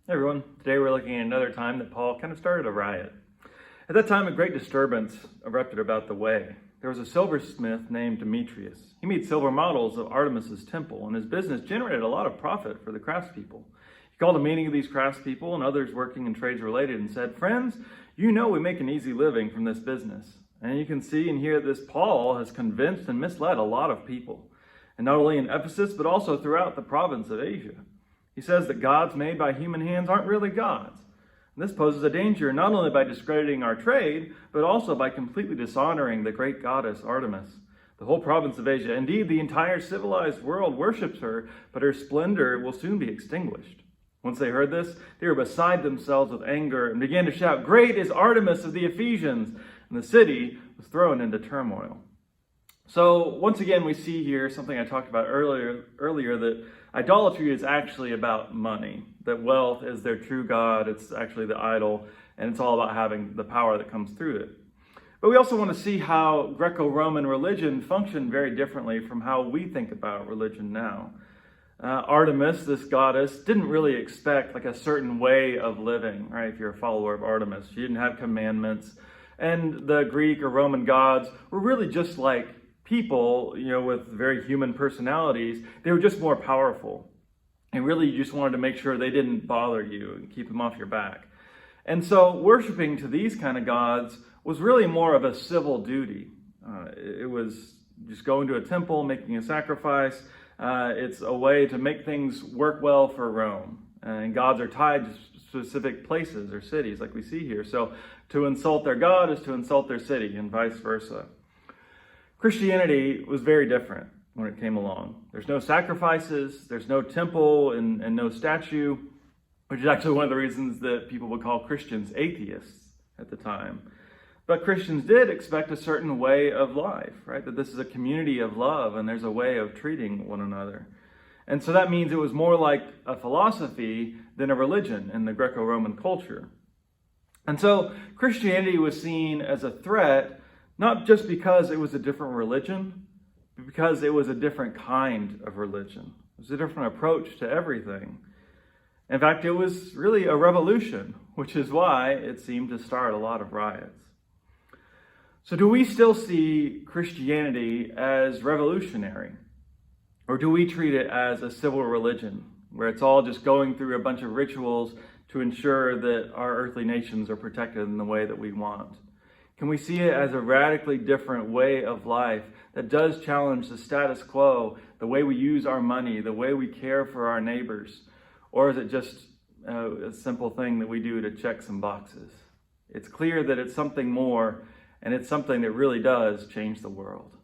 Hey everyone, today we're looking at another time that Paul kind of started a riot. At that time, a great disturbance erupted about the way. There was a silversmith named Demetrius. He made silver models of Artemis's temple, and his business generated a lot of profit for the craftspeople. He called a meeting of these craftspeople and others working in trades related and said, "Friends, you know we make an easy living from this business." And you can see and hear this Paul has convinced and misled a lot of people, and not only in Ephesus, but also throughout the province of Asia. He says that gods made by human hands aren't really gods. And this poses a danger not only by discrediting our trade, but also by completely dishonoring the great goddess Artemis. The whole province of Asia, indeed the entire civilized world, worships her, but her splendor will soon be extinguished. Once they heard this, they were beside themselves with anger and began to shout, "Great is Artemis of the Ephesians!" And the city was thrown into turmoil. So once again, we see here something I talked about earlier that idolatry is actually about money, that wealth is their true god, it's actually the idol, and it's all about having the power that comes through it. But we also want to see how Greco-Roman religion functioned very differently from how we think about religion now. Artemis, this goddess, didn't really expect like a certain way of living, right? If you're a follower of Artemis, she didn't have commandments. And the Greek or Roman gods were really just like people, with very human personalities. They were just more powerful. And really, you just wanted to make sure they didn't bother you and keep them off your back. And so worshiping to these kind of gods was really more of a civil duty. It was just going to a temple, making a sacrifice. It's a way to make things work well for Rome. And gods are tied to specific places or cities, like we see here. So to insult their god is to insult their city, and vice versa. Christianity was very different when it came along. There's no sacrifices, there's no temple and no statue, which is actually one of the reasons that people would call Christians atheists at the time. But Christians did expect a certain way of life, right? That this is a community of love and there's a way of treating one another. And so that means it was more like a philosophy than a religion in the Greco-Roman culture. And so Christianity was seen as a threat, not just because it was a different religion, but because it was a different kind of religion. It was a different approach to everything. In fact, it was really a revolution, which is why it seemed to start a lot of riots. So do we still see Christianity as revolutionary? Or do we treat it as a civil religion, where it's all just going through a bunch of rituals to ensure that our earthly nations are protected in the way that we want? Can we see it as a radically different way of life that does challenge the status quo, the way we use our money, the way we care for our neighbors? Or is it just a simple thing that we do to check some boxes? It's clear that it's something more, and it's something that really does change the world.